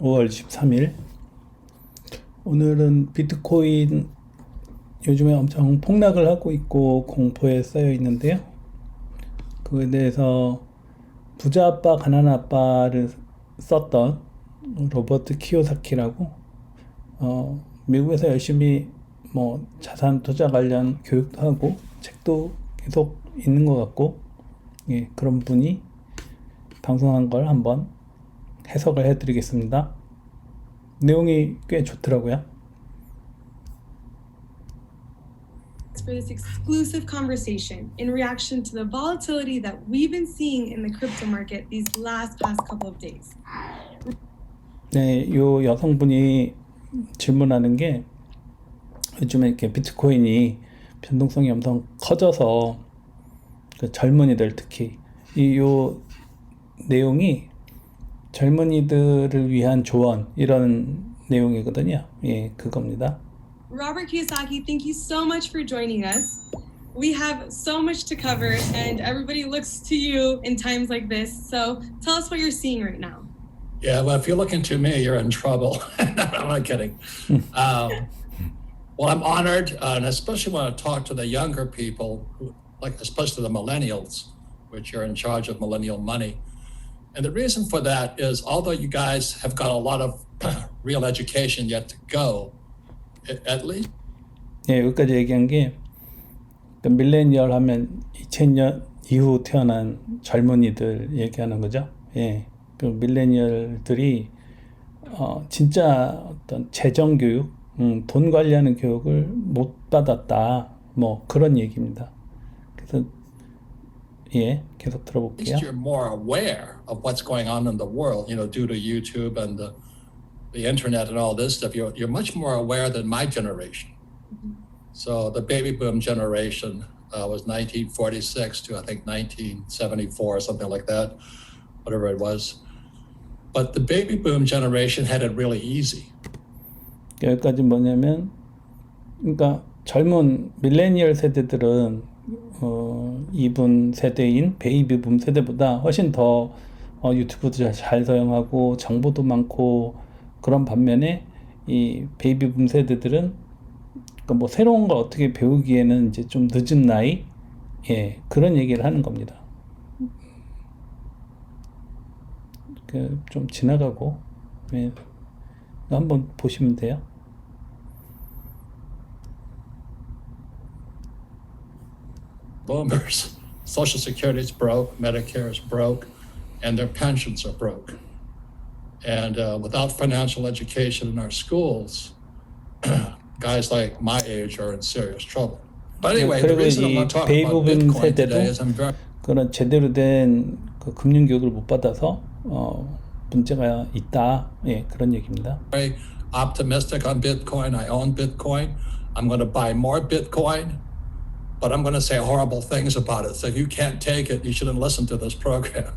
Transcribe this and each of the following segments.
5월 23일. 오늘은 비트코인 요즘에 엄청 폭락을 하고 있고 공포에 쌓여 있는데요. 그에 대해서 부자 아빠, 가난 아빠를 썼던 로버트 키요사키라고 미국에서 열심히 뭐 자산 투자 관련 교육도 하고 책도 계속 있는 것 같고, 예, 그런 분이 방송한 걸 한번 해석을 해드리겠습니다. 내용이 꽤 좋더라고요. For this exclusive conversation in reaction to the volatility that we've been seeing in the crypto market these past couple of days. 네, 요 여성분이 질문하는 게 요즘에 이렇게 비트코인이 변동성이 엄청 커져서 그 젊은이들 특히 요 내용이 젊은이들을 위한 조언 이런 내용이거든요. 예, 그겁니다. Robert Kiyosaki, thank you so much for joining us. We have so much to cover and everybody looks to you in times like this. So tell us what you're seeing right now. Yeah, well, if you're looking to me, you're in trouble. I'm not kidding. Well, I'm honored, and especially when I talk to the younger people, like especially the millennials, which are in charge of millennial money. And the reason for that is, although you guys have got a lot of real education yet to go, at least. 예, 여기까지 얘기한 게 밀레니얼 하면 2000년 이후 태어난 젊은이들 얘기하는 거죠. 예, 그 밀레니얼들이 진짜 어떤 재정 교육, 돈 관리하는 교육을 못 받았다, 뭐 그런 얘기입니다. 그래서 예, 계속 At 들어볼게요. least you're more aware of what's going on in the world, due to YouTube and the internet and all this stuff. You're much more aware than my generation. So the baby boom generation was 1946 to I think 1974 or something like that, whatever it was. But the baby boom generation had it really easy. 여기까지 뭐냐면, 그러니까 젊은 밀레니얼 세대들은 이분 세대인 베이비붐 세대보다 훨씬 더 유튜브도 잘 사용하고 정보도 많고 그런 반면에 이 베이비붐 세대들은 그러니까 뭐 새로운 걸 어떻게 배우기에는 이제 좀 늦은 나이, 예, 그런 얘기를 하는 겁니다. 좀 지나가고, 예, 한번 보시면 돼요. Boomers, Social Security is broke, Medicare is broke, and their pensions are broke. And without financial education in our schools, guys like my age are in serious trouble. But anyway, the 그리고 reason I'm 이 not talking about 베이비붐 Bitcoin today 세대도 is I'm very 그런 제대로 된 그 금융 교육을 못 받아서 문제가 있다, 예, 그런 얘기입니다. optimistic on Bitcoin. I own Bitcoin. I'm going to buy more Bitcoin, but I'm going to say horrible things about it. So if you can't take it, you shouldn't listen to this program.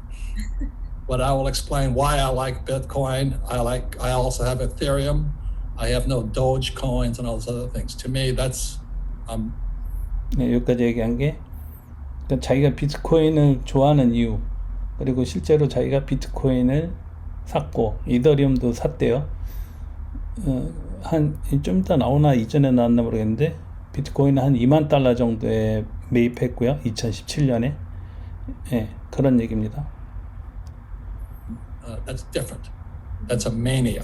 But I will explain why I like Bitcoin. I also have Ethereum. I have no Doge coins and all those other things. To me, that's 네, 여기까지 얘기한 게 그러니까 자기가 비트코인을 좋아하는 이유, 그리고 실제로 자기가 비트코인을 샀고 이더리움도 샀대요. 한 좀 이따 나오나 이전에 나왔나 모르겠는데 비트코인은 한 2만 달러 정도에 매입했고요. 2017년에. 예, 그런 얘기입니다. that's different. That's a mania.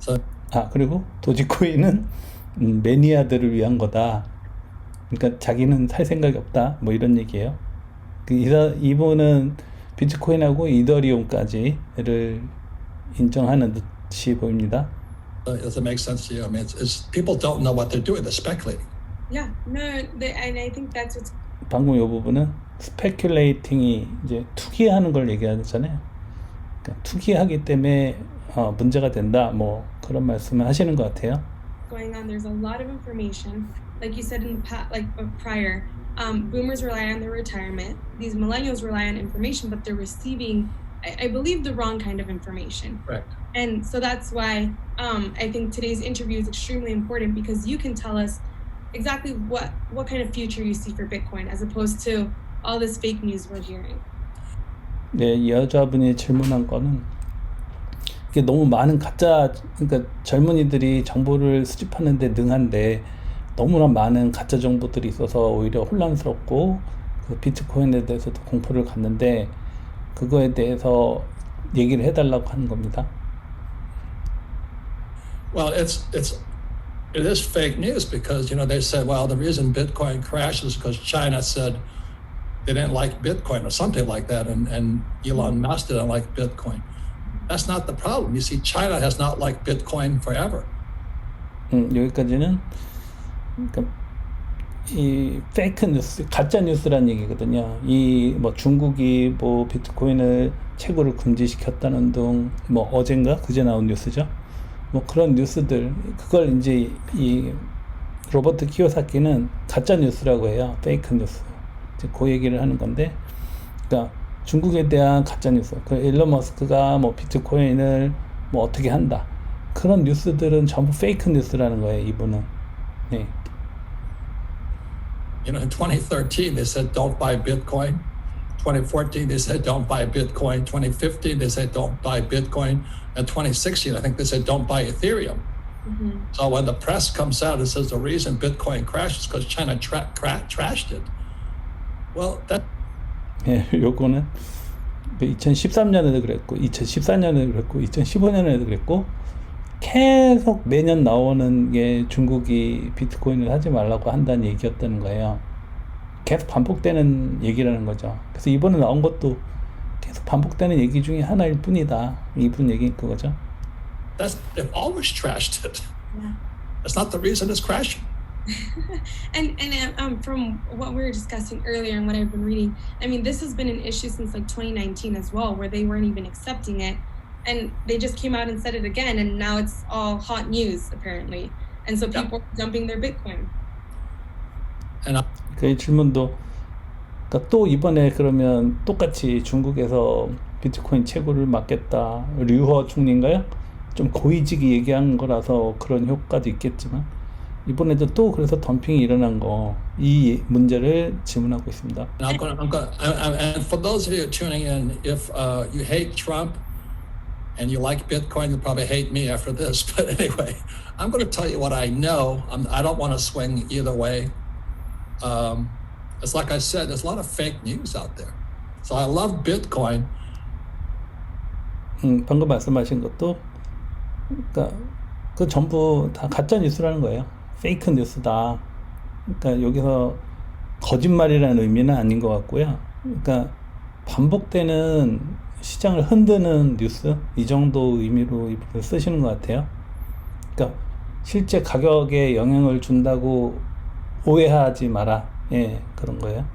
So 그리고 도지코인은 매니아들을 위한 거다. 그러니까 자기는 살 생각이 없다. 뭐 이런 얘기예요. 이분은 비트코인하고 이더리움까지를 인정하는 듯이 보입니다. does it make sense to you? I mean, it's people don't know what they're doing. They're speculating. Yeah, no, and I think that's what's 방금 이 부분은 스페큘레이팅이 이제 투기하는 걸 얘기하잖아요. 그러니까 투기하기 때문에 문제가 된다. 뭐 그런 말씀을 하시는 것 같아요. going on. There's a lot of information, like you said in the past, prior. Boomers rely on their retirement. These millennials rely on information, but they're receiving, I believe, the wrong kind of information. Correct. And so that's why I think today's interview is extremely important, because you can tell us exactly what kind of future you see for Bitcoin, as opposed to all this fake news we're hearing. 네, 이 여자분이 질문한 거는 이게 너무 많은 가짜, 그러니까 젊은이들이 정보를 수집하는데 능한데 너무나 많은 가짜 정보들이 있어서 오히려 혼란스럽고 그 비트코인에 대해서도 공포를 갖는데 그거에 대해서 얘기를 해달라고 하는 겁니다. Well, it is fake news because they said, well, the reason Bitcoin crashes is because China said they didn't like Bitcoin or something like that, and Elon Musk didn't like Bitcoin. That's not the problem. You see, China has not liked Bitcoin forever. 여기까지는 그러니까 이 페이크 뉴스, 가짜 뉴스란 얘기거든요. 이 뭐 중국이 뭐 비트코인을 채굴을 금지시켰다는 등 뭐 어젠가 그제 나온 뉴스죠. 뭐 그런 뉴스들 그걸 이제 이 로버트 키요사키는 가짜 뉴스라고 해요. 페이크 뉴스. 이제 그 얘기를 하는 건데, 그러니까 중국에 대한 가짜 뉴스. 그 일론 머스크가 뭐 비트코인을 뭐 어떻게 한다. 그런 뉴스들은 전부 페이크 뉴스라는 거예요. 이분은. 네. In 2013, they said don't buy Bitcoin. 2014, they said don't buy Bitcoin. 2015, they said don't buy Bitcoin. And 2016, I think they said don't buy Ethereum. So when the press comes out and says the reason Bitcoin crashed is because China trashed it. Well, that. 예, 요거는 2013년에도 그랬고, 2014년에도 그랬고, 2015년에도 그랬고, 계속 매년 나오는 게 중국이 비트코인을 하지 말라고 한다는 얘기였다는 거예요. 계속 반복되는 얘기라는 거죠. 그래서 이번에 나온 것도 계속 반복되는 얘기 중에 하나일 뿐이다. 이분 얘기인 그거죠. They've always trashed it. Yeah. That's not the reason it's crashing. and from what we were discussing earlier and what I've been reading, I mean, this has been an issue since like 2019 as well, where they weren't even accepting it. And they just came out and said it again, and now it's all hot news apparently, and so people are dumping their Bitcoin. And 그 질문도, 그러니까 또 이번에 그러면 똑같이 중국에서 비트코인 채굴을 막겠다, 류허 총리인가요? 좀 고위직이 얘기한 거라서 그런 효과도 있겠지만 이번에도 또 그래서 덤핑이 일어난 거, 이 문제를 질문하고 있습니다. and for those of you tuning in, if you hate Trump and you like Bitcoin, you'll probably hate me after this. But anyway, I'm going to tell you what I know. I don't want to swing either way. It's like I said, there's a lot of fake news out there. So I love Bitcoin. 방금 말씀하신 것도, 그러니까 그 전부 다 가짜 뉴스라는 거예요. 페이크 뉴스다. 그러니까 여기서 거짓말이라는 의미는 아닌 것 같고요. 그러니까 반복되는 시장을 흔드는 뉴스, 이 정도 의미로 이분을 쓰시는 것 같아요. 그러니까 실제 가격에 영향을 준다고 오해하지 마라. 예, 그런 거예요.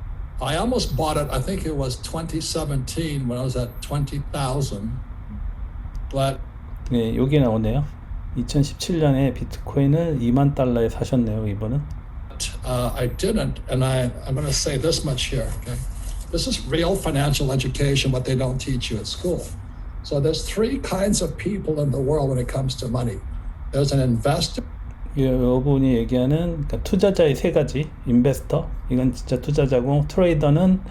I almost bought it. I think it was 2017 when I was at 20,000. But 예, 여기 나오네요. 2017년에 비트코인을 2만 달러에 사셨네요, 이번은. I didn't, and I'm going to say this much here. Okay, this is real financial education, what they don't teach you at school. So there's three kinds of people in the world when it comes to money. There's an investor. 여분이 얘기하는, 그러니까 투자자의 세 가지, 인베스터, 이건 진짜 투자자고, 트레이더는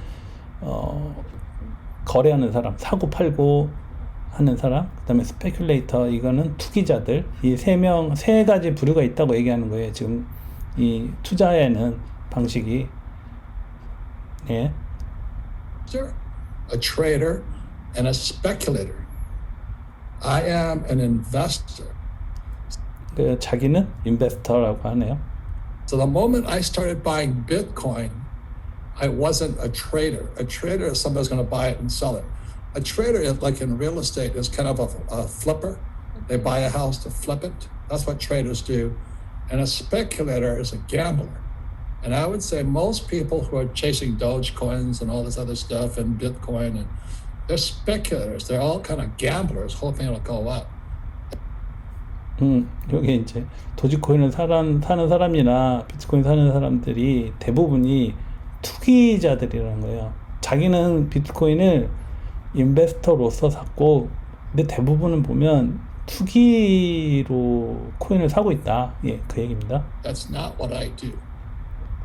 거래하는 사람, 사고 팔고 하는 사람, 그다음에 스페큘레이터, 이거는 투기자들. 이 세 가지 부류가 있다고 얘기하는 거예요. 지금 이 투자에는 방식이. 예. A trader and a speculator. I am an investor. 그 자기는 인베스터라고 하네요. So the moment I started buying Bitcoin, I wasn't a trader. A trader is somebody's going to buy it and sell it. A trader, like in real estate, is kind of a flipper. They buy a house to flip it. That's what traders do. And a speculator is a gambler. And I would say most people who are chasing Dogecoins and all this other stuff and Bitcoin, and they're speculators. They're all kind of gamblers hoping it'll go up. 여기 이제 도지코인을 사는 사람이나 비트코인 사는 사람들이 대부분이 투기자들이라는 거예요. 자기는 비트코인을 인베스터로서 샀고, 근데 대부분은 보면 투기로 코인을 사고 있다. 예, 그 얘기입니다. That's not what I do.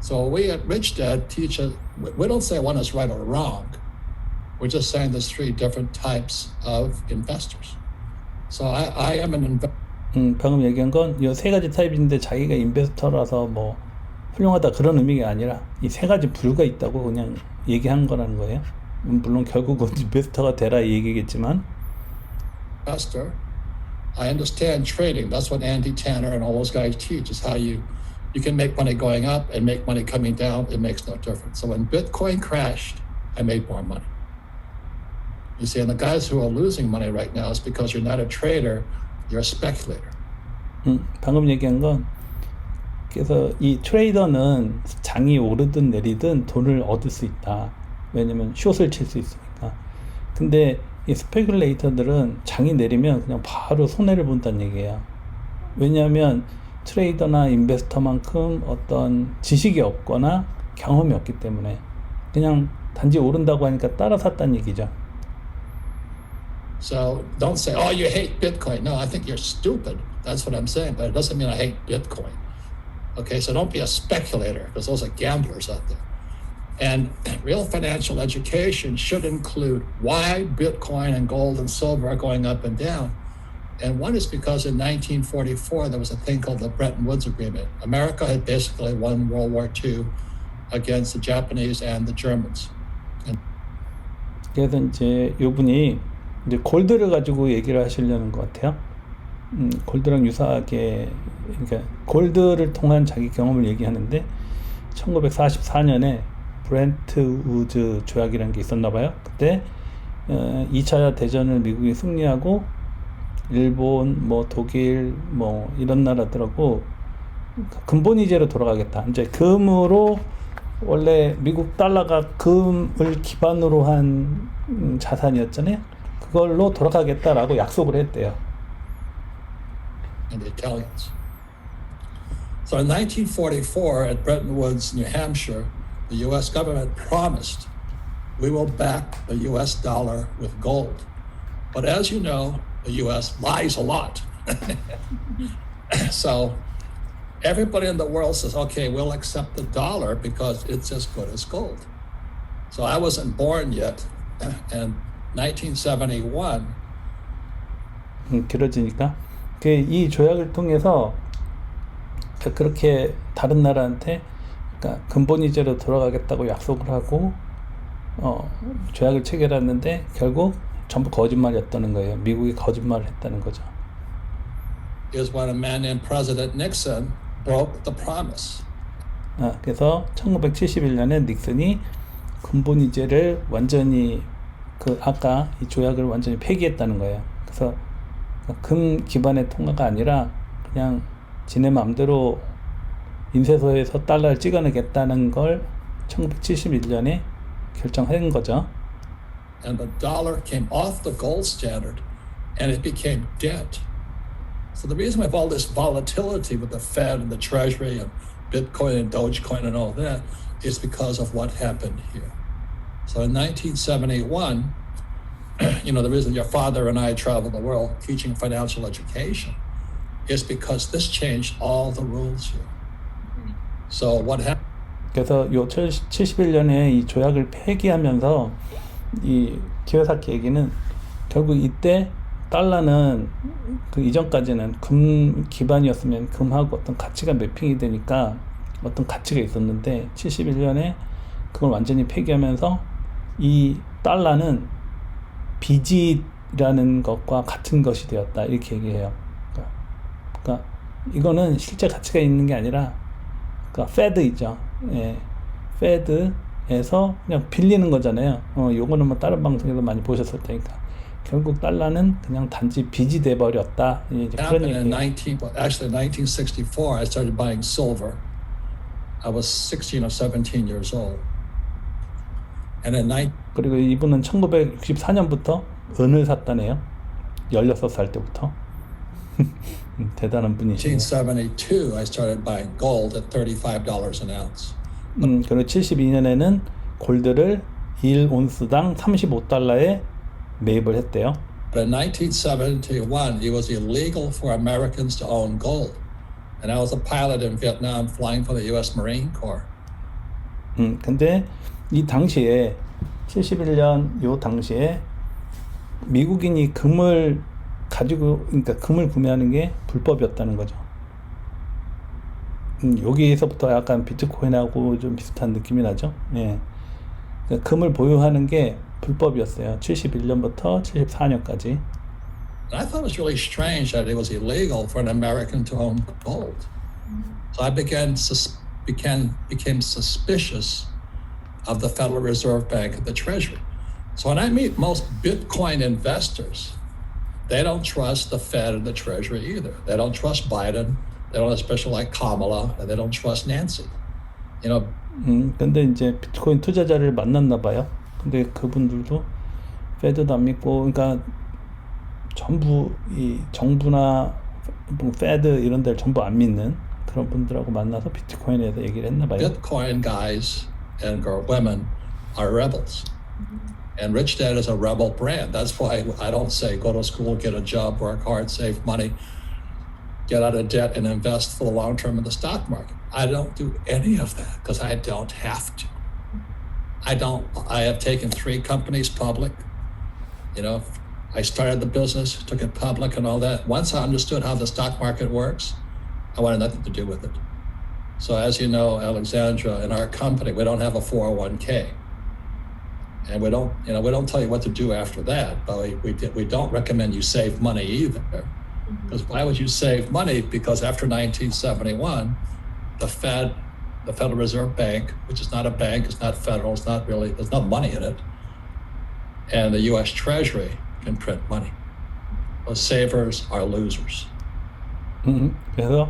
So we at Rich Dad teach us, we don't say one is right or wrong. We're just saying there's three different types of investors. So I am an investor. 방금 얘기한 건 이 세 가지 타입인데 자기가 인베스터라서 뭐 훌륭하다 그런 의미가 아니라 이 세 가지 부류가 있다고 그냥 얘기한 거라는 거예요. 물론 결국은 인베스터가 되라 이 얘기겠지만 I understand trading. That's what Andy Tanner and all those guys teach, is how you can make money going up and make money coming down. It makes no difference. So when Bitcoin crashed, I made more money. You see, and the guys who are losing money right now is because you're not a trader, you're a speculator. 방금 얘기한 건 그래서 이 트레이더는 장이 오르든 내리든 돈을 얻을 수 있다. 왜냐면 숏을 칠 수 있으니까. 근데 이 스페큘레이터들은 장이 내리면 그냥 바로 손해를 본다는 얘기예요. 왜냐하면 트레이더나 인베스터만큼 어떤 지식이 없거나 경험이 없기 때문에 그냥 단지 오른다고 하니까 따라 샀다는 얘기죠. So don't say, oh, you hate Bitcoin. No, I think you're stupid. That's what I'm saying, but it doesn't mean I hate Bitcoin. Okay, so don't be a speculator, because those are gamblers out there. And real financial education should include why Bitcoin and gold and silver are going up and down. And one is because in 1944, there was a thing called the Bretton Woods Agreement. America had basically won World War II against the Japanese and the Germans. 그래서 이제 이분이 이제 골드를 가지고 얘기를 하시려는 것 같아요. 골드랑 유사하게, 그러니까 골드를 통한 자기 경험을 얘기하는데 1944년에 브렌트 우즈 조약이라는 게 있었나 봐요. 그때 2차 대전을 미국이 승리하고 일본, 뭐 독일, 뭐 이런 나라들하고 근본이제로 돌아가겠다. 이제 금으로 원래 미국 달러가 금을 기반으로 한 자산이었잖아요. 그걸로 돌아가겠다라고 약속을 했대요. And the Italians. So in 1944 at Bretton Woods, New Hampshire, the U.S. government promised we will back the U.S. dollar with gold. But as you know, the U.S. lies a lot. So everybody in the world says, okay, we'll accept the dollar because it's as good as gold. So I wasn't born yet. And 1971. 길어지니까 이 조약을 통해서 그렇게 다른 나라한테 그러니까 근본이제로 돌아가겠다고 약속을 하고 조약을 체결했는데 결국 전부 거짓말이었다는 거예요. 미국이 거짓말을 했다는 거죠. Is when a man named President Nixon broke the promise. 그래서 1971년에 닉슨이 근본이제를 완전히 아까 이 조약을 완전히 폐기했다는 거예요. 그래서 금 기반의 통화가 아니라 그냥 지네 마음대로 인쇄소에서 달러를 찍어내겠다는 걸 1971년에 결정한 거죠. And the dollar came off the gold standard and it became debt. So the reason we have all this volatility with the Fed and the Treasury and Bitcoin and Dogecoin and all that is because of what happened here. So in 1971, the reason your father and I travel the world teaching financial education is because this changed all the rules here. So what happened? 그래서 요 71년에 이 조약을 폐기하면서 이 키요사키 얘기는 결국 이때 달러는 그 이전까지는 금 기반이었으면 금하고 어떤 가치가 매핑이 되니까 어떤 가치가 있었는데 71년에 그걸 완전히 폐기하면서 이 달러는 빚이라는 것과 같은 것이 되었다 이렇게 얘기해요. 그러니까 이거는 실제 가치가 있는 게 아니라 그러니까 페드 있죠. 예, 페드에서 그냥 빌리는 거잖아요. 요거는 뭐 다른 방송에서 많이 보셨을 테니까 결국 달러는 그냥 단지 빚이 돼 버렸다. 이제 그런 얘기예요. Actually, in 1964, I started buying silver. I was 16 or 17 years old. And in 그리고 이분은 1964년부터 은을 샀다네요. 16살 때부터. 대단한 분이시네요. 1972, I started buying gold at $35 an ounce. 그리고 72년에는 골드를 1온스당 35달러에 매입을 했대요. But in 1971, it was illegal for Americans to own gold. And I was a pilot in Vietnam flying for the U.S. Marine Corps. 근데 이 당시에 71년 요 당시에 미국인이 금을 가지고 그러니까 금을 구매하는 게 불법이었다는 거죠. 여기에서부터 약간 비트코인하고 좀 비슷한 느낌이 나죠. 예. 그러니까 금을 보유하는 게 불법이었어요. 71년부터 74년까지. And I thought it was really strange that it was illegal for an American to own gold. So I became suspicious of the Federal Reserve Bank and the Treasury. So when I meet most Bitcoin investors, they don't trust the Fed and the Treasury either. They don't trust Biden. They don't, especially like Kamala, and they don't trust Nancy. You know, 근데 이제 비트코인 투자자를 만났나 봐요. 근데 그분들도 페드도 안 믿고, 그러니까 전부 이 정부나 뭐 페드 이런 데를 전부 안 믿는 그런 분들하고 만나서 비트코인에 대해서 얘기를 했나 봐요. Bitcoin guys and women are rebels. And Rich Dad is a rebel brand. That's why I don't say go to school, get a job, work hard, save money, get out of debt, and invest for the long term in the stock market. I don't do any of that because I don't have to. I have taken 3 companies public. You know, I started the business, took it public and all that. Once I understood how the stock market works, I wanted nothing to do with it. So as you know, Alexandra, in our company, we don't have a 401k. And we don't tell you what to do after that, but we don't recommend you save money either. Because why would you save money? Because after 1971, the Federal Reserve Bank, which is not a bank, it's not federal, it's not really, there's no money in it, and the U.S. Treasury can print money. Those savers are losers. 그래서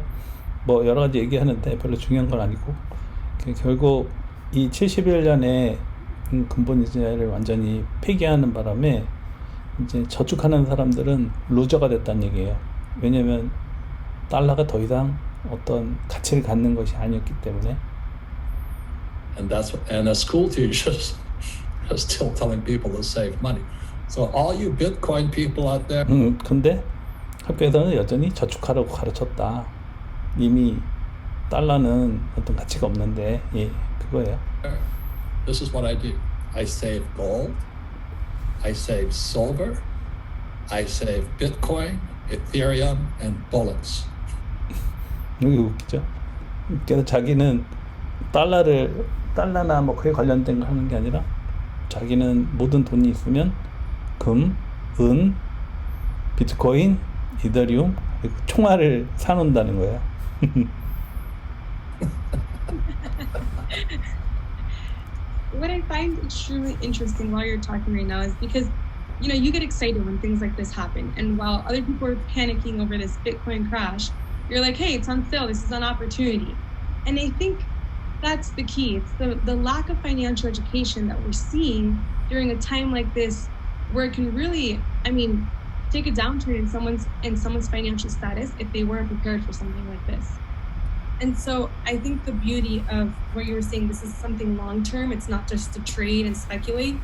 뭐 여러 가지 얘기하는데 별로 중요한 건 아니고 결국 이 71년에 근본 이자를 완전히 폐기하는 바람에 이제 저축하는 사람들은 루저가 됐다는 얘기예요. 왜냐면 달러가 더 이상 어떤 가치를 갖는 것이 아니었기 때문에. And the school teachers are still telling people to save money. So all you Bitcoin people out there. 근데 학교에서는 여전히 저축하라고 가르쳤다. 이미 달러는 어떤 가치가 없는데, 예, 그거예요. This is what I do. I save gold. I save silver. I save Bitcoin, Ethereum, and bullets. 여기 웃기죠? 그래서 자기는 달러나 뭐 그에 관련된 거 하는 게 아니라 자기는 모든 돈이 있으면 금, 은, 비트코인, 이더리움, 그리고 총알을 사놓는다는 거예요. What I find extremely interesting while you're talking right now is because, you get excited when things like this happen. And while other people are panicking over this Bitcoin crash, you're like, hey, it's on sale. This is an opportunity. And I think that's the key. It's the lack of financial education that we're seeing during a time like this where it can really, take a downturn in someone's financial status if they weren't prepared for something like this. And so I think the beauty of what you were saying, this is something long-term. It's not just to trade and speculate.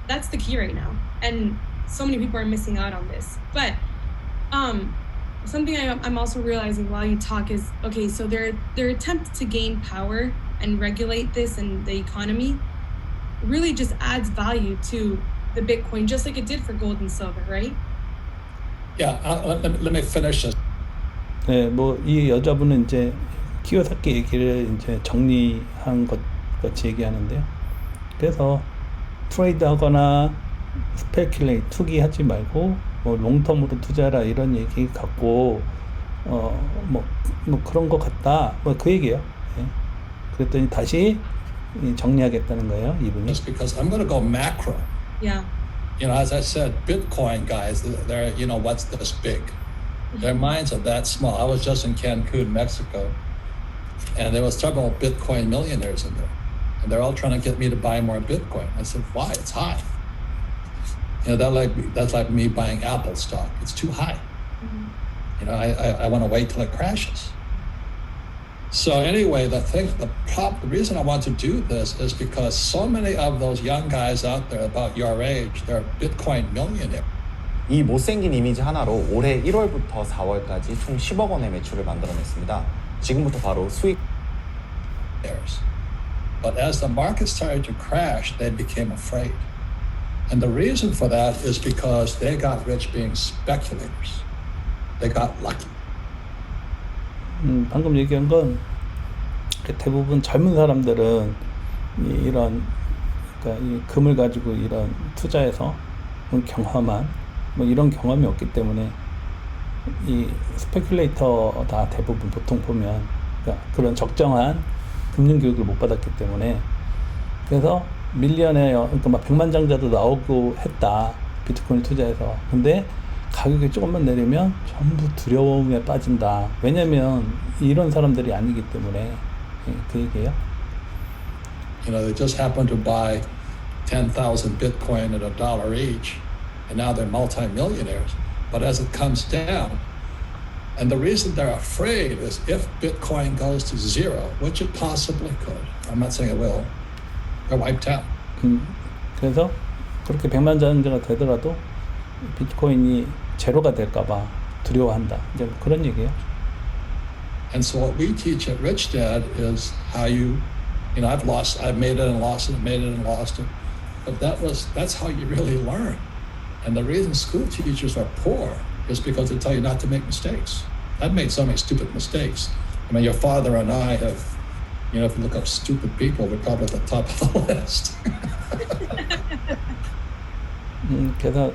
That's the key right now. And so many people are missing out on this. But something I'm also realizing while you talk is, okay, so their attempt to gain power and regulate this and the economy really just adds value to the Bitcoin, just like it did for gold and silver, right? Yeah, let me finish this. 네, 뭐 이 여자분은 이제 키요사키 얘기를 이제 정리한 것 같이 얘기하는데요. 그래서 트레이드하거나 스페큘레이트 투기하지 말고 뭐 롱텀으로 투자라 이런 얘기 갖고 뭐 그런 것 같다. 뭐 그 얘기예요. 예. 그랬더니 다시 정리하겠다는 거예요, 이분이. Just because I'm going to go macro. Yeah. As I said, Bitcoin guys, they're what's this big? Their minds are that small. I was just in Cancun, Mexico, and there was several Bitcoin millionaires in there, and they're all trying to get me to buy more Bitcoin. I said, why? It's high. That's like me buying Apple stock. It's too high. I want to wait till it crashes. So anyway, the reason I want to do this is because so many of those young guys out there about your age, they're Bitcoin millionaires. 이 못생긴 이미지 하나로 올해 1월부터 4월까지 총 10억 원의 매출을 만들어냈습니다. 지금부터 바로 수익. But as the market started to crash, they became afraid. And the reason for that is because they got rich being speculators. They got lucky. 방금 얘기한 건 대부분 젊은 사람들은 이런 그러니까 이 금을 가지고 이런 투자해서 경험한 뭐 이런 경험이 없기 때문에 이 스페큘레이터다 대부분 보통 보면 그러니까 그런 적정한 금융 교육을 못 받았기 때문에 그래서 밀리언에 그러니까 막 백만장자도 나오고 했다 비트코인 투자해서. 근데 가격이 조금만 내리면 전부 두려움에 빠진다. 왜냐면 이런 사람들이 아니기 때문에 그 얘기예요. You know, they just happened to buy 10,000 Bitcoin at $1 each, and now they're multimillionaires. But as it comes down, and the reason they're afraid is if Bitcoin goes to zero, which it possibly could, I'm not saying it will, they're wiped out. 그래서 그렇게 백만장자가 되더라도 비트코인이 제로가 될까봐 두려워한다. 이제 그런 얘기예요. And so what we teach at Rich Dad is how you know, I've made it and lost it, made it and lost it. But that's how you really learn. And the reason school teachers are poor is because they tell you not to make mistakes. I've made so many stupid mistakes. I mean, your father and I have, you know, if you look up stupid people, we're probably at the top of the list. 그래서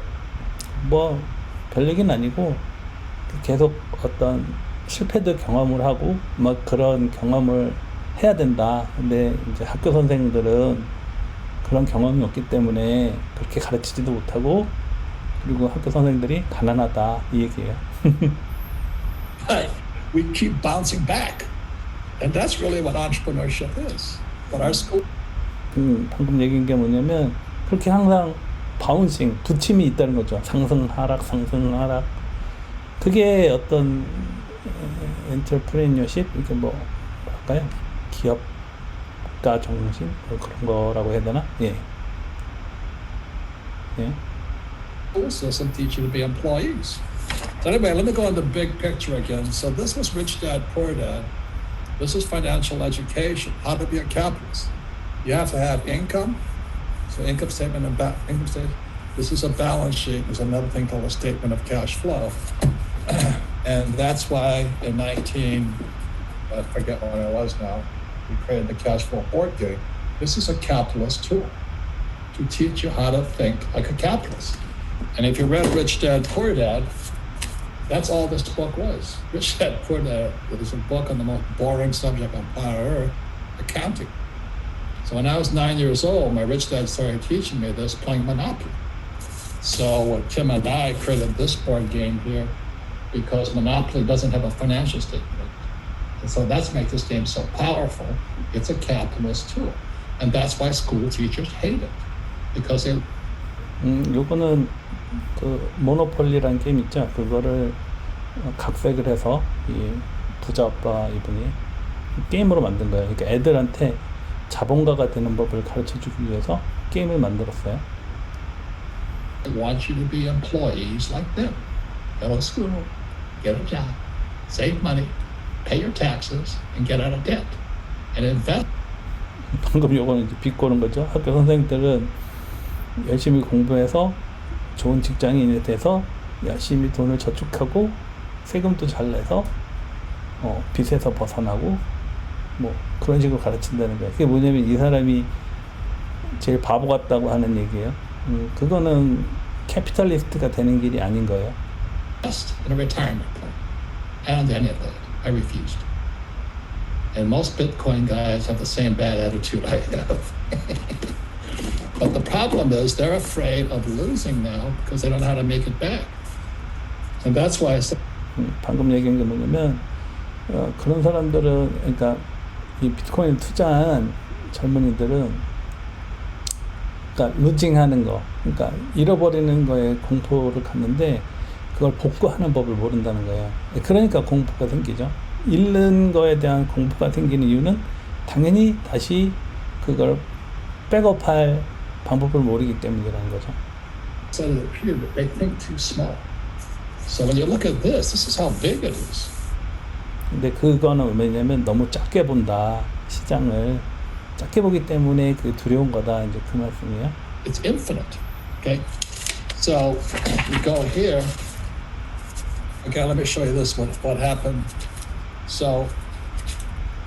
뭐 별 얘기는 아니고 계속 어떤 실패도 경험을 하고 막 그런 경험을 해야 된다. 근데 이제 학교 선생님들은 그런 경험이 없기 때문에 그렇게 가르치지도 못하고 그리고 학교 선생님들이 가난하다 이 얘기예요. But we keep bouncing back. And that's really what entrepreneurship is. But our school 방금 얘기한 게 뭐냐면 그렇게 항상 바운싱, 부침이 있다는 거죠. 상승, 하락, 상승, 하락. 그게 어떤 엔터프레니어십 이게 뭐 할까요? 기업가 정신 뭐 그런 거라고 해야 되나? 예. 예. school system teach you to be employees. So anyway, let me go on the big picture again. So this was Rich Dad, Poor Dad. This is financial education, how to be a capitalist. You have to have income. So income statement and income statement. This is a balance sheet. There's another thing called a statement of cash flow. And that's why in I forget when it was now, we created the cash flow board game. This is a capitalist tool to teach you how to think like a capitalist. And if you read Rich Dad, Poor Dad, that's all this book was. Rich Dad, Poor Dad was a book on the most boring subject on planet Earth, accounting. So when I was 9 years old, my rich dad started teaching me this playing Monopoly. So Tim and I created this board game here because Monopoly doesn't have a financial statement. And so that's makes this game so powerful. It's a capitalist tool. And that's why school teachers hate it. Because they 요거는 그 모노폴리라는 게임 있죠. 그거를 각색을 해서 이 부자 아빠 이분이 게임으로 만든 거예요. 그러니까 애들한테 자본가가 되는 법을 가르쳐 주기 위해서 게임을 만들었어요. want you to be employees like them. Go to school, get a job, save money, pay your taxes, and get out of debt. And invest. 방금 요거는 이제 비꼬는 거죠. 학교 선생님들은 열심히 공부해서 좋은 직장인이 돼서 열심히 돈을 저축하고 세금도 잘 내서 빚에서 벗어나고 뭐 그런 식으로 가르친다는 거예요. 그게 뭐냐면 이 사람이 제일 바보 같다고 하는 얘기예요. 그거는 캐피탈리스트가 되는 길이 아닌 거예요. Invest in a retirement plan. I don't do any of that. I refused. And most Bitcoin guys have the same bad attitude I have. But the problem is they're afraid of losing now because they don't know how to make it back. And that's why I said 방금 얘기한 게 뭐냐면 그런 사람들은 그러니까 이 비트코인 투자한 젊은이들은 그러니까 루징하는 거, 그러니까 잃어버리는 거에 공포를 갖는데 그걸 복구하는 법을 모른다는 거예요. 그러니까 공포가 생기죠. 잃는 거에 대한 공포가 생기는 이유는 당연히 다시 그걸 백업할 방법을 모르기 때문이라는 거죠. said it here that they think too small. So when you look at this is how big it is. 근데 그거는 왜냐면 너무 작게 본다. 시장을 작게 보기 때문에 그 두려운 거다. 이제 그 말씀이에요. It's infinite. Okay, so you go here. Okay, let me show you this, what happened. So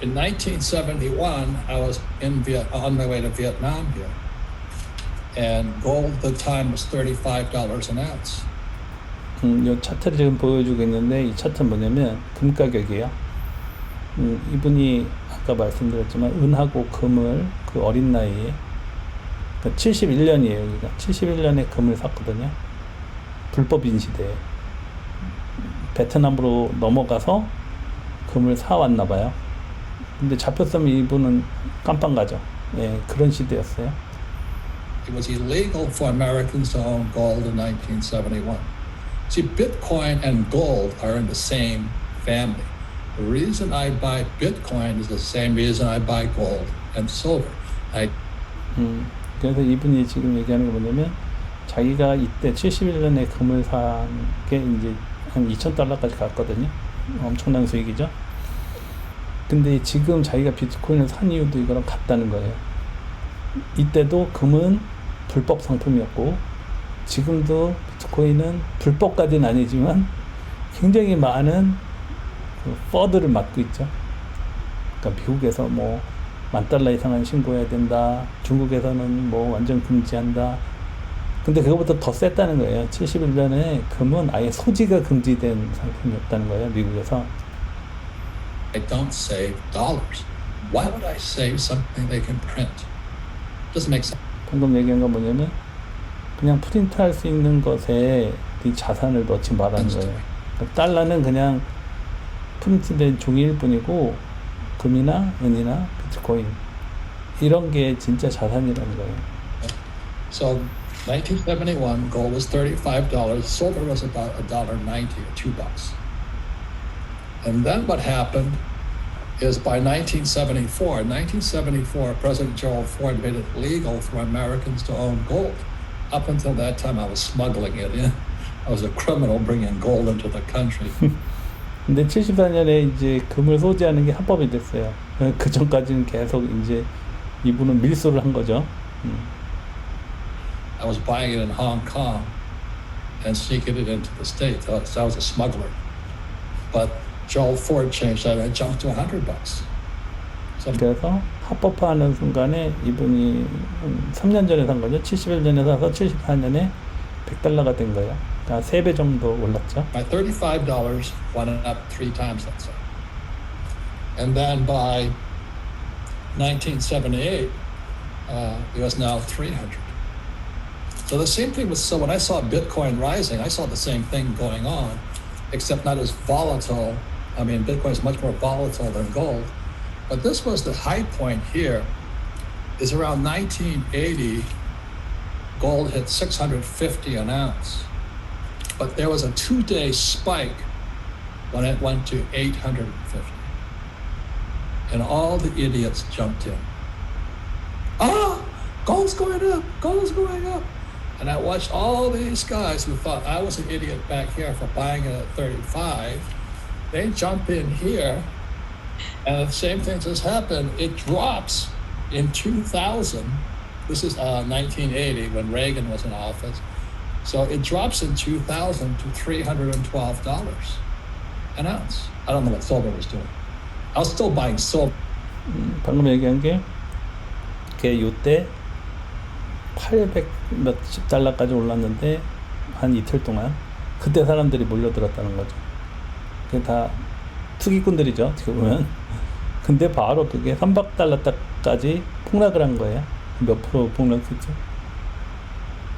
in 1971, I was on my way to Vietnam here. And gold at the time was $35 an ounce. 이 차트를 지금 보여주고 있는데 이 차트는 뭐냐면 금 가격이에요. 이분이 아까 말씀드렸지만 은하고 금을 그 어린 나이에 71년이에요. 여기가 71년에 금을 샀거든요. 불법인 시대에 베트남으로 넘어가서 금을 사왔나 봐요. 근데 잡혔으면 이분은 깜빵 가죠. 예, 그런 시대였어요. It was illegal for Americans to own gold in 1971. See, Bitcoin and gold are in the same family. The reason I buy Bitcoin is the same reason I buy gold and silver. 그래서 이분이 지금 얘기하는 게 뭐냐면 자기가 이때 71년에 금을 산 게 이제 한 2,000달러까지 갔거든요. 엄청난 수익이죠. 근데 지금 자기가 비트코인을 산 이유도 이거랑 같다는 거예요. 이때도 금은 불법 상품이었고 지금도 비트코인은 불법까지는 아니지만 굉장히 많은 그 퍼드를 맞고 있죠. 그러니까 미국에서 뭐 $10,000 이상은 신고해야 된다. 중국에서는 뭐 완전 금지한다. 근데 그거보다 더 셌다는 거예요. 71년에 금은 아예 소지가 금지된 상품이었다는 거예요. 미국에서. I don't save dollars. Why would I save something they can print? Doesn't make sense. 방금 얘기한 건 뭐냐면 그냥 프린트할 수 있는 것에 이 자산을 넣지 말라는 거예요. 그러니까 달러는 그냥 프린트된 종이일 뿐이고 금이나 은이나 비트코인 이런 게 진짜 자산이라는 거예요. So 1971, gold was $35. Silver was about $1.90 or $2. And then what happened is by 1974, President Gerald Ford made it legal for Americans to own gold. Up until that time, I was smuggling it in. I was a criminal bringing gold into the country. 근데 74년에 이제 금을 소지하는 게 합법이 됐어요. 그 전까지는 계속 이제 이분은 밀수를 한 거죠. I was buying it in Hong Kong and sneaking it into the States. So I was a smuggler. But Gerald Ford changed that and it jumped to $100. So 그래서 합법화하는 순간에 이분이 3년 전에 산 거죠. 71년에 사서 74년에 $100가 된 거예요. 그러니까 3배 정도 올랐죠. my $35 went up 3 times, let's say. And then by 1978, it was now 300. So the same thing so when I saw Bitcoin rising, I saw the same thing going on, except not as volatile. I mean, Bitcoin is much more volatile than gold. But this was the high point here, is around 1980, gold hit 650 an ounce. But there was a 2-day spike when it went to 850. And all the idiots jumped in. Gold's going up, gold's going up. And I watched all these guys who thought I was an idiot back here for buying it at 35. They jump in here, and the same thing just happened. It drops in 2000. This is 1980 when Reagan was in office. So it drops in 2000 to $312 an ounce. I don't know what silver was doing. I was still buying silver. 방금 얘기한 게 요때 800 몇십 달러까지 올랐는데 한 이틀 동안 그때 사람들이 몰려들었다는 거죠. 그게 다 투기꾼들이죠, 어떻게 보면. 근데 바로 그게 300달러까지 폭락을 한 거예요. 몇 프로 폭락했죠?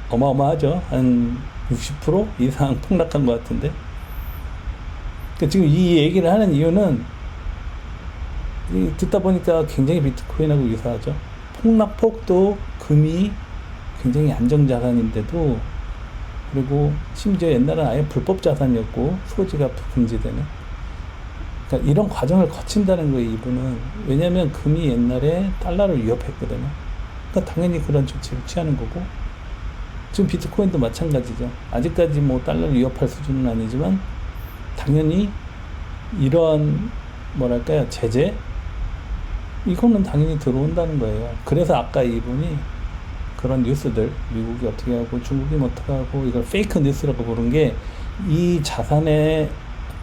어마어마하죠. 한 60% 이상 폭락한 것 같은데. 그러니까 지금 이 얘기를 하는 이유는 듣다 보니까 굉장히 비트코인하고 유사하죠. 폭락폭도 금이 굉장히 안정자산인데도, 그리고 심지어 옛날은 아예 불법 자산이었고 소지가 금지되는, 그러니까 이런 과정을 거친다는 거예요, 이분은. 왜냐하면 금이 옛날에 달러를 위협했거든요. 그러니까 당연히 그런 조치를 취하는 거고, 지금 비트코인도 마찬가지죠. 아직까지 뭐 달러를 위협할 수준은 아니지만 당연히 이런 뭐랄까요, 제재? 이거는 당연히 들어온다는 거예요. 그래서 아까 이분이 그런 뉴스들, 미국이 어떻게 하고 중국이 어떻게 하고 이걸 페이크 뉴스라고 부른 게 이 자산의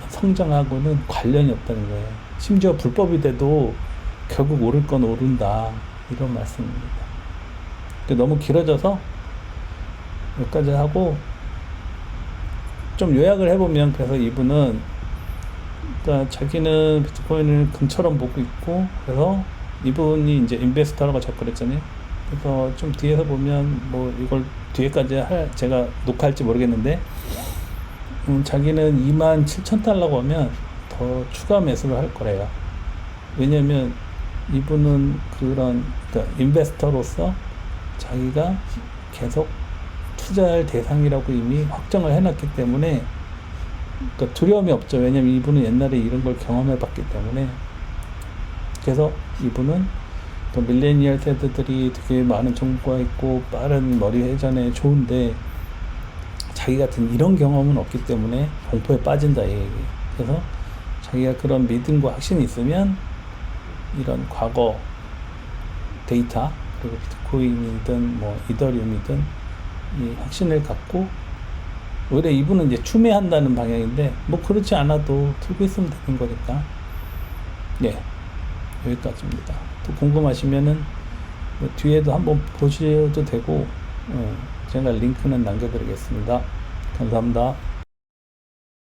성장하고는 관련이 없다는 거예요. 심지어 불법이 돼도 결국 오를 건 오른다, 이런 말씀입니다. 근데 너무 길어져서 여기까지 하고 좀 요약을 해보면, 그래서 이분은 그러니까 자기는 비트코인을 금처럼 보고 있고, 그래서 이분이 이제 인베스터라고 접근했잖아요. 그래서 좀 뒤에서 보면 뭐 이걸 뒤에까지 제가 녹화할지 모르겠는데, 자기는 27,000달러고 하면 더 추가 매수를 할 거래요. 왜냐면 이분은 그러니까 인베스터로서 자기가 계속 투자할 대상이라고 이미 확정을 해놨기 때문에, 그러니까 두려움이 없죠. 왜냐면 이분은 옛날에 이런 걸 경험해 봤기 때문에. 그래서 이분은 또 밀레니얼 세대들이 되게 많은 정보가 있고 빠른 머리 회전에 좋은데, 자기 같은 이런 경험은 없기 때문에 공포에 빠진다, 이 얘기예요. 그래서 자기가 그런 믿음과 확신이 있으면 이런 과거 데이터, 그리고 비트코인이든 뭐 이더리움이든 이 확신을 갖고, 오히려 이분은 이제 추매한다는 방향인데, 뭐 그렇지 않아도 들고 있으면 되는 거니까. 네, 여기까지입니다. 또 궁금하시면은 뭐 뒤에도 한번 보셔도 되고, 제가 링크는 남겨드리겠습니다. 감사합니다.